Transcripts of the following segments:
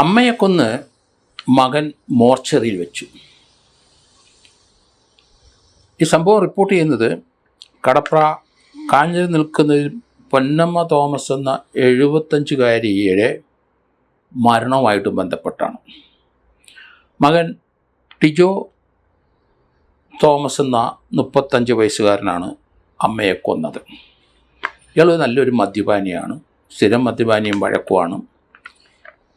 അമ്മയെ കൊന്ന് മകൻ മോർച്ചറിയിൽ വെച്ചു. ഈ സംഭവം റിപ്പോർട്ട് ചെയ്യുന്നത് കടപ്ര കാഞ്ഞിൽ നിൽക്കുന്നതിൽ പൊന്നമ്മ തോമസ് എന്ന 75-കാരിയുടെ മരണവുമായിട്ടും ബന്ധപ്പെട്ടാണ്. മകൻ ടിജോ തോമസ് എന്ന 35 വയസ്സുകാരനാണ് അമ്മയെ കൊന്നത്. ഇയാൾ നല്ലൊരു മദ്യപാനിയാണ്, സ്ഥിരം മദ്യപാനിയും വഴക്കുമാണ്.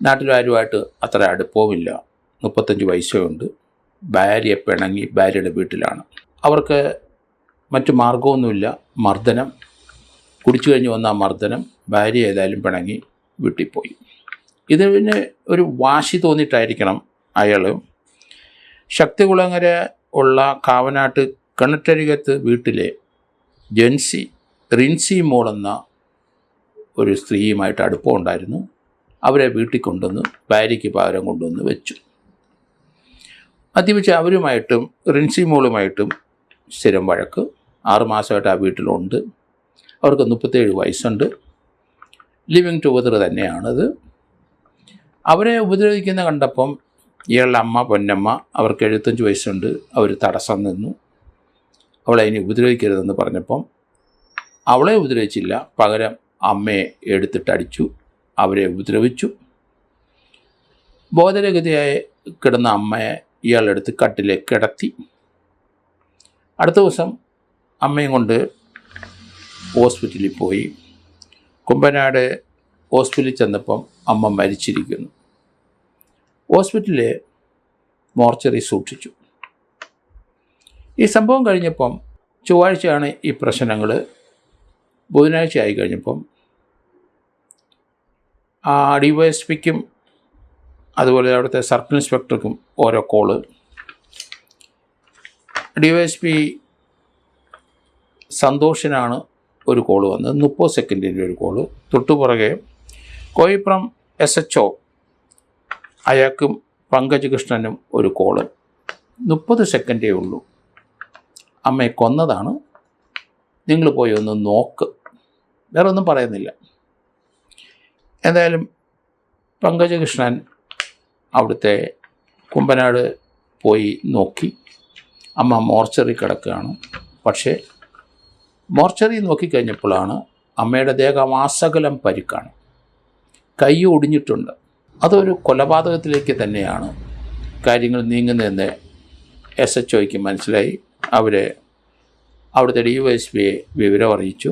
നാട്ടിലാരുമായിട്ട് അത്ര അടുപ്പവുമില്ല. 35 വയസ്സേ ഉണ്ട്. ഭാര്യയെ പിണങ്ങി ഭാര്യയുടെ വീട്ടിലാണ്. അവർക്ക് മറ്റു മാർഗമൊന്നുമില്ല. മർദ്ദനം, കുടിച്ചു കഴിഞ്ഞ് വന്ന മർദ്ദനം. ഭാര്യ ഏതായാലും പിണങ്ങി വീട്ടിൽ പോയി. ഇതിന് ഒരു വാശി തോന്നിയിട്ടായിരിക്കണം അയാൾ ശക്തികുളങ്ങര ഉള്ള കാവനാട്ട് കിണറ്റരികത്ത് വീട്ടിലെ റിൻസി മോൾ എന്ന ഒരു സ്ത്രീയുമായിട്ട് അടുപ്പമുണ്ടായിരുന്നു. അവരെ വീട്ടിൽ കൊണ്ടുവന്ന് ഭാര്യയ്ക്ക് പകരം കൊണ്ടുവന്ന് വെച്ചു. മദ്യപിച്ച് അവരുമായിട്ടും റിൻസി മോളുമായിട്ടും സ്ഥിരം വഴക്ക്. 6 മാസമായിട്ട് ആ വീട്ടിലുണ്ട്. അവർക്ക് 37 വയസ്സുണ്ട്. ലിവിങ് ടുഗദർ തന്നെയാണത്. അവരെ ഉപദ്രവിക്കുന്ന കണ്ടപ്പം ഇയാളുടെ അമ്മ പൊന്നമ്മ, അവർക്ക് 75 വയസ്സുണ്ട്, അവർ തടസ്സം നിന്നു. അവളെ ഇനി ഉപദ്രവിക്കരുതെന്ന് പറഞ്ഞപ്പം അവളെ ഉപദ്രവിച്ചില്ല, പകരം അമ്മയെ എടുത്തിട്ടടിച്ചു, അവരെ ഉപദ്രവിച്ചു. ബോധരഹിതയായി കിടന്ന അമ്മയെ ഇയാളെടുത്ത് കട്ടിലേക്ക് കിടത്തി. അടുത്ത ദിവസം അമ്മയും കൊണ്ട് ഹോസ്പിറ്റലിൽ പോയി. കുമ്പനാട് ഹോസ്പിറ്റലിൽ ചെന്നപ്പം അമ്മ മരിച്ചിരിക്കുന്നു. ഹോസ്പിറ്റലിലെ മോർച്ചറി സൂക്ഷിച്ചു. ഈ സംഭവം കഴിഞ്ഞപ്പം ചൊവ്വാഴ്ചയാണ് ഈ പ്രശ്നങ്ങൾ. ബുധനാഴ്ച ആയി കഴിഞ്ഞപ്പം DYSPക്കും അതുപോലെ അവിടുത്തെ സർക്കിൾ ഇൻസ്പെക്ടർക്കും ഓരോ കോള്. DYSP സന്തോഷിനാണ് ഒരു കോള് വന്നത്, 30 സെക്കൻഡിൻ്റെ ഒരു കോള്. തൊട്ടുപുറകെ കോയിപ്പുറം SHO അയാൾക്കും പങ്കജ് കൃഷ്ണനും ഒരു കോള്. 30 സെക്കൻഡേ ഉള്ളൂ. അമ്മയെ കൊന്നതാണ്, നിങ്ങൾ പോയി ഒന്ന് നോക്ക്. വേറെ ഒന്നും പറയുന്നില്ല. എന്തായാലും പങ്കജ് കൃഷ്ണൻ അവിടുത്തെ കുമ്പനാട് പോയി നോക്കി. അമ്മ മോർച്ചറി കിടക്കുകയാണ്. പക്ഷേ മോർച്ചറി നോക്കിക്കഴിഞ്ഞപ്പോഴാണ് അമ്മയുടെ ദേഹമാസകലം പരിക്കാണ്, കൈ ഒടിഞ്ഞിട്ടുണ്ട്. അതൊരു കൊലപാതകത്തിലേക്ക് തന്നെയാണ് കാര്യങ്ങൾ നീങ്ങുന്നതെന്ന് SHOയ്ക്ക് മനസ്സിലായി. അവരെ അവിടുത്തെ DYSPയെ വിവരം അറിയിച്ചു.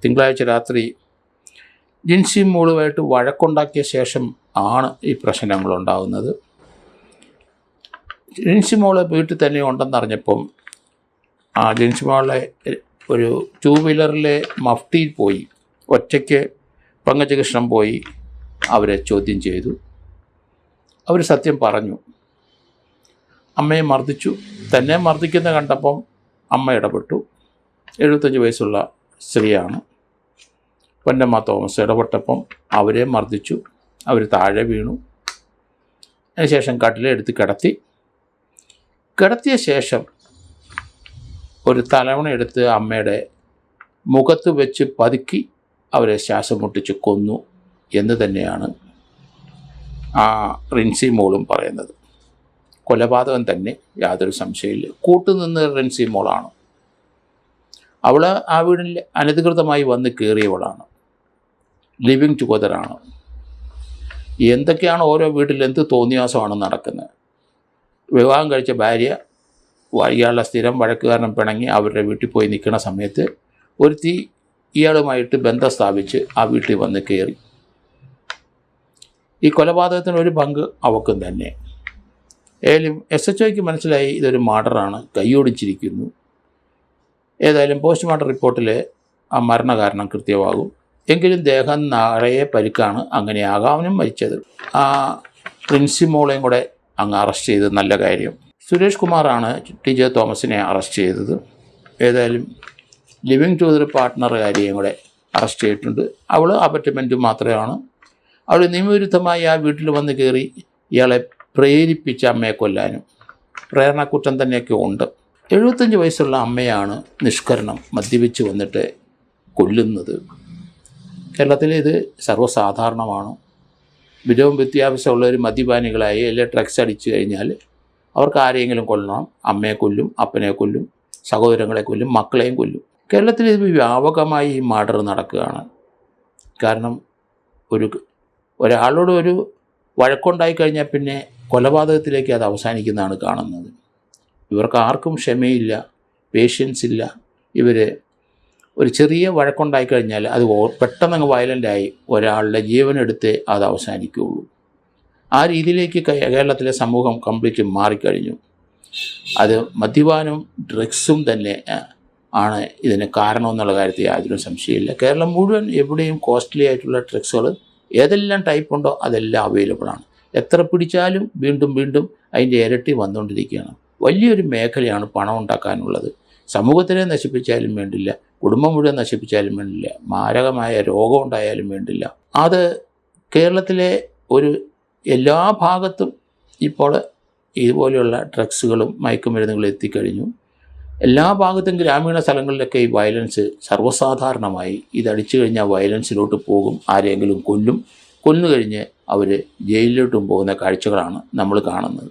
തിങ്കളാഴ്ച രാത്രി ജിൻസി മോളുമായിട്ട് വഴക്കുണ്ടാക്കിയ ശേഷം ആണ് ഈ പ്രശ്നങ്ങളുണ്ടാകുന്നത്. ജിൻസി മോള് വീട്ടിൽ തന്നെ ഉണ്ടെന്നറിഞ്ഞപ്പം ജിൻസി മോളെ ഒരു 2 വീലറിലെ മഫ്റ്റിയിൽ പോയി ഒറ്റയ്ക്ക് പങ്കജ് കൃഷ്ണൻ പോയി അവരെ ചോദ്യം ചെയ്തു. അവർ സത്യം പറഞ്ഞു. അമ്മയെ മർദ്ദിച്ചു. തന്നെ മർദ്ദിക്കുന്ന കണ്ടപ്പം അമ്മ ഇടപെട്ടു. 75 വയസ്സുള്ള സ്ത്രീയാണ് പൊന്നമ്മ തോമസ്. ഇടപെട്ടപ്പം അവരെ മർദ്ദിച്ചു. അവർ താഴെ വീണു. അതിനുശേഷം കട്ടിലെടുത്ത് കിടത്തിയ ശേഷം ഒരു തലവണ എടുത്ത് അമ്മയുടെ മുഖത്ത് വെച്ച് പതുക്കി അവരെ ശ്വാസം മുട്ടിച്ച് കൊന്നു എന്ന് തന്നെയാണ് റിൻസി മോളും പറയുന്നത്. കൊലപാതകം തന്നെ, യാതൊരു സംശയമില്ല. കൂട്ടുനിന്ന് റിൻസി മോളാണ്. അവൾ ആ വീടിൽ അനധികൃതമായി വന്ന് കയറിയവളാണ്. ലിവിങ് ടുഗദറാണ്. എന്തൊക്കെയാണ് ഓരോ വീട്ടിൽ എന്ത് തോന്നിയാസമാണ് നടക്കുന്നത്. വിവാഹം കഴിച്ച ഭാര്യ ഇയാളുടെ സ്ഥിരം വഴക്കുകാരൻ പിണങ്ങി അവരുടെ വീട്ടിൽ പോയി നിൽക്കുന്ന സമയത്ത് ഒരുത്തി ഇയാളുമായിട്ട് ബന്ധം സ്ഥാപിച്ച് ആ വീട്ടിൽ വന്ന് കയറി. ഈ കൊലപാതകത്തിന് ഒരു പങ്ക് അവക്കും തന്നെ. ഏതായാലും SHOയ്ക്ക് മനസ്സിലായി ഇതൊരു മർഡറാണ്, കൈയൊടിച്ചിരിക്കുന്നു. ഏതായാലും പോസ്റ്റ്മോർട്ടം റിപ്പോർട്ടിൽ ആ മരണകാരണം കൃത്യമാകും. എങ്കിലും ദേഹം നിറയെ പരിക്കാണ്, അങ്ങനെയാകാനും മരിച്ചത്. ആ റിൻസി മോളെയും കൂടെ അങ്ങ് അറസ്റ്റ് ചെയ്തത് നല്ല കാര്യം. സുരേഷ് കുമാറാണ് ടിജോ തോമസിനെ അറസ്റ്റ് ചെയ്തത്. ഏതായാലും ലിവിങ് ടുഗദർ പാർട്ട്ണറുകാരിയെയും കൂടെ അറസ്റ്റ് ചെയ്തിട്ടുണ്ട്. അവൾ അപ്പാർട്ട്മെൻറ്റ് മാത്രമാണ്. അവൾ നിയമവിരുദ്ധമായി ആ വീട്ടിൽ വന്ന് കയറി ഇയാളെ പ്രേരിപ്പിച്ച അമ്മയെ കൊല്ലാനും പ്രേരണക്കുറ്റം തന്നെയൊക്കെ ഉണ്ട്. 75 വയസ്സുള്ള അമ്മയാണ് നിഷ്കരണം മദ്യപിച്ച് വന്നിട്ട് കൊല്ലുന്നത്. കേരളത്തിൽ ഇത് സർവ്വസാധാരണമാണ്. വിധവും വിദ്യാഭ്യാസമുള്ളവർ മദ്യപാനികളായി അല്ലെങ്കിൽ ഡ്രഗ്സ് അടിച്ചു കഴിഞ്ഞാൽ അവർക്ക് ആരെങ്കിലും കൊല്ലണം. അമ്മയെ കൊല്ലും, അപ്പനെ കൊല്ലും, സഹോദരങ്ങളെ കൊല്ലും, മക്കളെയും കൊല്ലും. കേരളത്തിൽ ഇത് വ്യാപകമായി ഈ മർഡർ നടക്കുകയാണ്. കാരണം ഒരാളോട് ഒരു വഴക്കുണ്ടായി കഴിഞ്ഞാൽ പിന്നെ കൊലപാതകത്തിലേക്ക് അത് അവസാനിക്കുന്നതാണ് കാണുന്നത്. ഇവർക്ക് ആർക്കും ക്ഷമയില്ല, പേഷ്യൻസ് ഇല്ല. ഇവർ ഒരു ചെറിയ വഴക്കുണ്ടായി കഴിഞ്ഞാൽ അത് പെട്ടെന്നങ്ങ് വയലൻ്റായി ഒരാളുടെ ജീവനെടുത്ത് അത് അവസാനിക്കുകയുള്ളൂ. ആ രീതിയിലേക്ക് കേരളത്തിലെ സമൂഹം കംപ്ലീറ്റ് മാറിക്കഴിഞ്ഞു. അത് മദ്യപാനവും ഡ്രഗ്സും തന്നെ ആണ് ഇതിന് കാരണമെന്നുള്ള കാര്യത്തിൽ യാതൊരു സംശയമില്ല. കേരളം മുഴുവൻ എവിടെയും കോസ്റ്റ്ലി ആയിട്ടുള്ള ഡ്രഗ്സുകൾ ഏതെല്ലാം ടൈപ്പ് ഉണ്ടോ അതെല്ലാം അവൈലബിളാണ്. എത്ര പിടിച്ചാലും വീണ്ടും വീണ്ടും അതിൻ്റെ ഇരട്ടി വന്നുകൊണ്ടിരിക്കുകയാണ്. വലിയൊരു മേഖലയാണ് പണം ഉണ്ടാക്കാനുള്ളത്. സമൂഹത്തിനെ നശിപ്പിച്ചാലും വേണ്ടില്ല, കുടുംബം മുഴുവൻ നശിപ്പിച്ചാലും വേണ്ടില്ല, മാരകമായ രോഗം ഉണ്ടായാലും വേണ്ടില്ല. അത് കേരളത്തിലെ എല്ലാ ഭാഗത്തും ഇപ്പോൾ ഇതുപോലെയുള്ള ഡ്രഗ്സുകളും മയക്കുമരുന്നുകളും എത്തിക്കഴിഞ്ഞു. എല്ലാ ഭാഗത്തും ഗ്രാമീണ സ്ഥലങ്ങളിലൊക്കെ ഈ വയലൻസ് സർവ്വസാധാരണമായി. ഇതടിച്ചു കഴിഞ്ഞാൽ വയലൻസിലോട്ട് പോകും, ആരെങ്കിലും കൊല്ലും, കൊന്നു കഴിഞ്ഞ് അവർ ജയിലിലോട്ടും പോകുന്ന കാഴ്ചകളാണ് നമ്മൾ കാണുന്നത്.